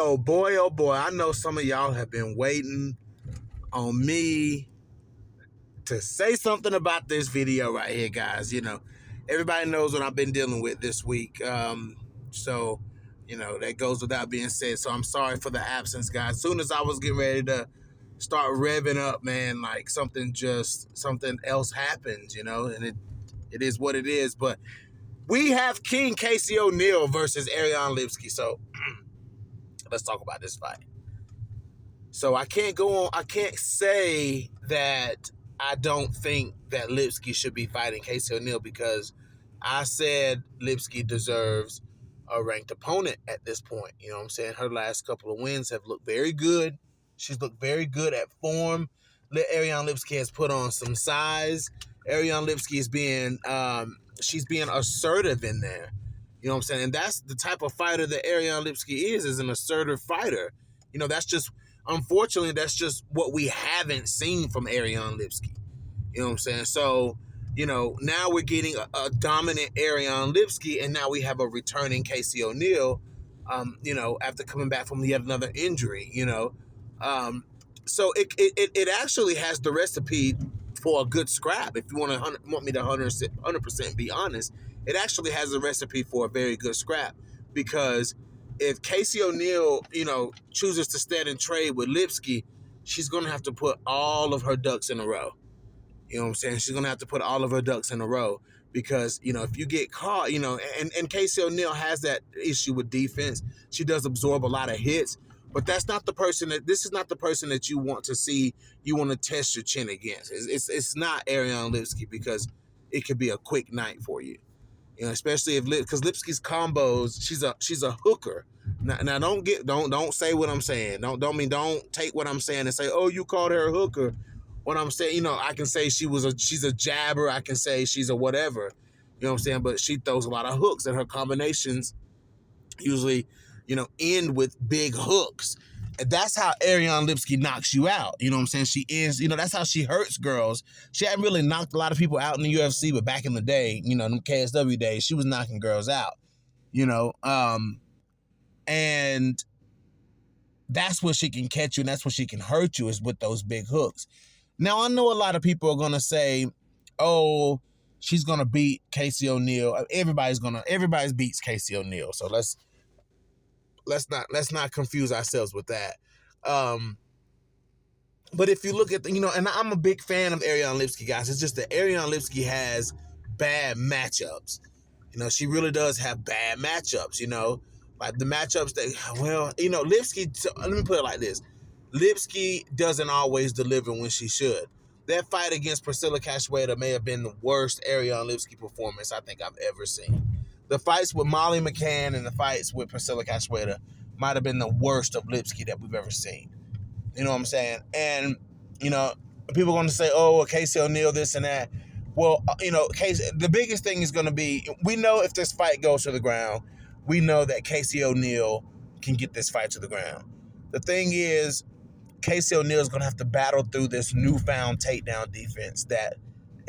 So, boy, oh boy, I know some of y'all have been waiting on me to say something about this video right here, guys. Everybody knows what I've been dealing with this week. So, that goes without being said. So I'm sorry for the absence, guys. As soon as I was getting ready to start revving up, man, like something else happened, and it is what it is. But we have King Casey Oneill versus Ariane Lipski. So let's talk about this fight. So I can't say that I don't think that Lipski should be fighting Casey Oneill, because I said Lipski deserves a ranked opponent at this point. You know what I'm saying? Her last couple of wins have looked very good. She's looked very good at form. Ariane Lipski has put on some size. Ariane Lipski is she's being assertive in there. You know what I'm saying? And that's the type of fighter that Ariane Lipski is an assertive fighter. Unfortunately, that's just what we haven't seen from Ariane Lipski. You know what I'm saying? So, now we're getting a dominant Ariane Lipski, and now we have a returning Casey Oneill, after coming back from yet another injury, So it actually has the recipe for a good scrap. If you want me to 100% be honest, it actually has a recipe for a very good scrap, because if Casey Oneill, chooses to stand and trade with Lipski, she's going to have to put all of her ducks in a row. You know what I'm saying? She's going to have to put all of her ducks in a row, because, if you get caught, and Casey Oneill has that issue with defense. She does absorb a lot of hits, but this is not the person that you want to see, you want to test your chin against. It's not Ariane Lipski, because it could be a quick night for you. Especially because Lipski's combos, she's a hooker. Now don't say what I'm saying. Don't take what I'm saying and say, oh, you called her a hooker. What I'm saying, I can say she's a jabber. I can say she's a whatever. You know what I'm saying? But she throws a lot of hooks, and her combinations usually, end with big hooks. And that's how Ariane Lipski knocks you out. You know what I'm saying? She is, that's how she hurts girls. She hadn't really knocked a lot of people out in the UFC, but back in the day, them KSW days, she was knocking girls out, and that's where she can catch you, and that's where she can hurt you, is with those big hooks. Now, I know a lot of people are going to say, oh, she's going to beat Casey Oneill. Everybody beats Casey Oneill. So let's not confuse ourselves with that. But if you look at and I'm a big fan of Ariane Lipski, guys. It's just that Ariane Lipski has bad matchups. She really does have bad matchups. Like the matchups that, Lipski. So let me put it like this: Lipski doesn't always deliver when she should. That fight against Priscilla Cachoeira may have been the worst Ariane Lipski performance I think I've ever seen. The fights with Molly McCann and the fights with Priscilla Cachoeira might have been the worst of Lipski that we've ever seen. You know what I'm saying? And, people are going to say, oh, Casey Oneill, this and that. Well, the biggest thing is going to be, we know if this fight goes to the ground, we know that Casey Oneill can get this fight to the ground. The thing is, Casey Oneill is going to have to battle through this newfound takedown defense that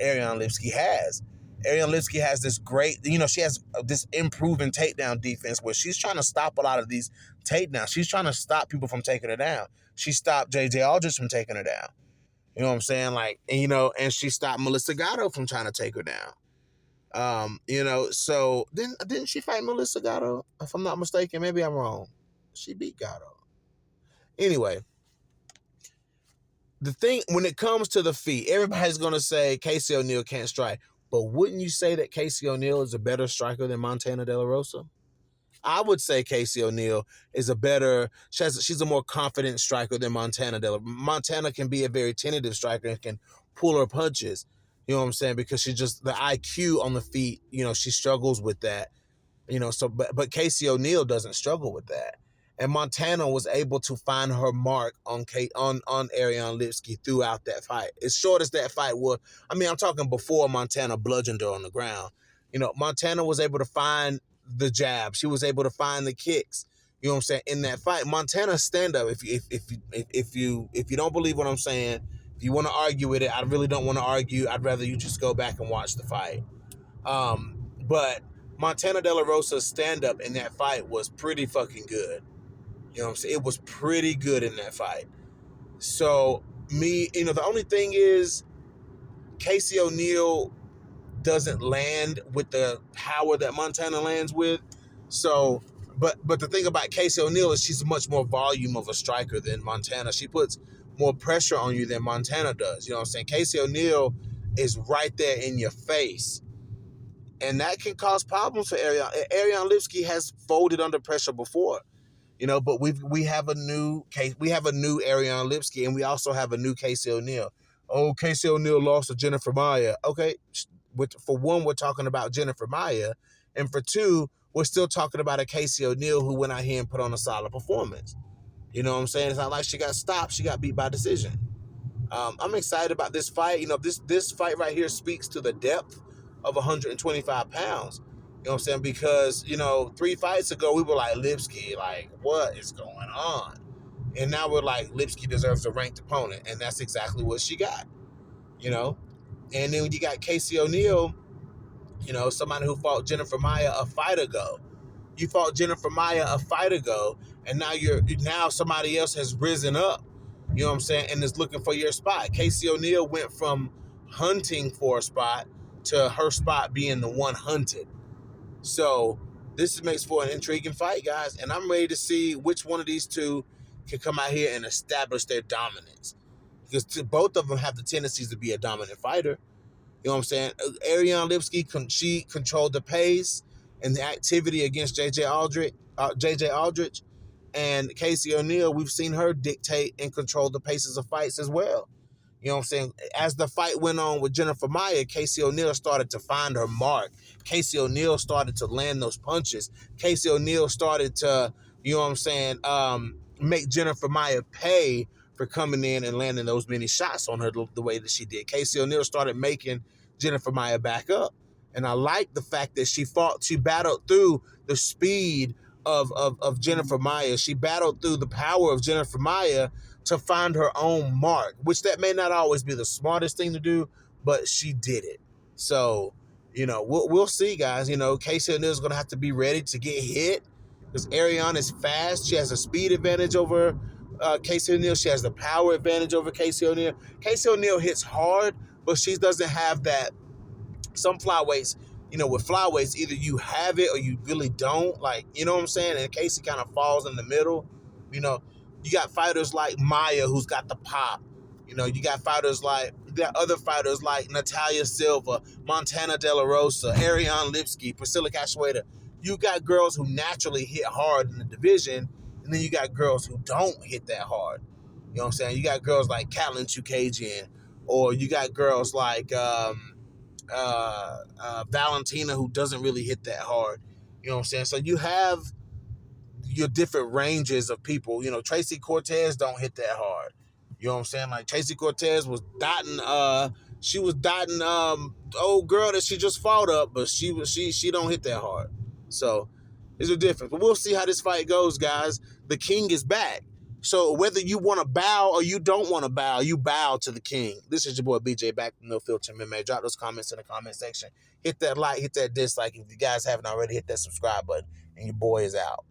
Ariane Lipski has. Ariane Lipski has this great, she has this improving takedown defense where she's trying to stop a lot of these takedowns. She's trying to stop people from taking her down. She stopped J.J. Aldrich from taking her down. You know what I'm saying? And she stopped Melissa Gatto from trying to take her down. So didn't she fight Melissa Gatto? If I'm not mistaken, maybe I'm wrong. She beat Gatto. Anyway, the thing, when it comes to the feet, everybody's going to say Casey Oneill can't strike. But wouldn't you say that Casey Oneill is a better striker than Montana De La Rosa? I would say Casey Oneill is she's a more confident striker than Montana De La Rosa. Montana can be a very tentative striker and can pull her punches. You know what I'm saying? Because she just, the IQ on the feet, she struggles with that. But Casey Oneill doesn't struggle with that. And Montana was able to find her mark on Ariane Lipski throughout that fight. As short as that fight was, I'm talking before Montana bludgeoned her on the ground. Montana was able to find the jab. She was able to find the kicks. You know what I'm saying? In that fight, Montana's stand up. If you don't believe what I'm saying, if you want to argue with it, I really don't want to argue. I'd rather you just go back and watch the fight. But Montana De La Rosa's stand up in that fight was pretty fucking good. You know what I'm saying? It was pretty good in that fight. So the only thing is Casey Oneill doesn't land with the power that Montana lands with. So, but the thing about Casey Oneill is she's much more volume of a striker than Montana. She puts more pressure on you than Montana does. You know what I'm saying? Casey Oneill is right there in your face. And that can cause problems for Ariane. Ariane Lipski has folded under pressure before. But we have a new case. We have a new Ariane Lipski, and we also have a new Casey Oneill. Oh, Casey Oneill lost to Jennifer Maia. Okay, for one, we're talking about Jennifer Maia, and for two, we're still talking about a Casey Oneill who went out here and put on a solid performance. You know what I'm saying? It's not like she got stopped; she got beat by decision. I'm excited about this fight. This fight right here speaks to the depth of 125 pounds. You know what I'm saying? Because 3 fights ago we were like Lipski, like what is going on? And now we're like Lipski deserves a ranked opponent, and that's exactly what she got. And then when you got Casey Oneill, somebody who fought Jennifer Maia a fight ago. You fought Jennifer Maia a fight ago, and now somebody else has risen up. You know what I'm saying? And is looking for your spot. Casey Oneill went from hunting for a spot to her spot being the one hunted. So this makes for an intriguing fight, guys. And I'm ready to see which one of these two can come out here and establish their dominance. Because both of them have the tendencies to be a dominant fighter. You know what I'm saying? Ariane Lipski, she controlled the pace and the activity against J.J. Aldrich. And Casey Oneill, we've seen her dictate and control the paces of fights as well. You know what I'm saying? As the fight went on with Jennifer Maia, Casey Oneill started to find her mark. Casey Oneill started to land those punches. Casey Oneill started to, you know what I'm saying, make Jennifer Maia pay for coming in and landing those many shots on her the way that she did. Casey Oneill started making Jennifer Maia back up. And I like the fact that she battled through the speed of Jennifer Maia. She battled through the power of Jennifer Maia to find her own mark, which that may not always be the smartest thing to do, but she did it. So, we'll see, guys. Casey O'Neill's going to have to be ready to get hit because Ariane is fast. She has a speed advantage over Casey O'Neill. She has the power advantage over Casey O'Neill. Casey O'Neill hits hard, but she doesn't have that. Some flyweights, with flyweights, either you have it or you really don't. Like, you know what I'm saying? And Casey kind of falls in the middle. You got fighters like Maia who's got the pop. You got other fighters like Natalia Silva, Montana De La Rosa, Ariane Lipski, Priscilla Cachoeira. You got girls who naturally hit hard in the division, and then you got girls who don't hit that hard. You know what I'm saying? You got girls like Katlyn Chookagian, or you got girls like Valentina who doesn't really hit that hard. You know what I'm saying? So you have your different ranges of people. Tracy Cortez don't hit that hard. You know what I'm saying? Like Tracy Cortez was dotting old girl that she just fought up, but she don't hit that hard. So there's a difference. But we'll see how this fight goes, guys. The king is back. So whether you want to bow or you don't want to bow, you bow to the king. This is your boy BJ back from No Filter MMA. Drop those comments in the comment section. Hit that like, hit that dislike. If you guys haven't already, hit that subscribe button. And your boy is out.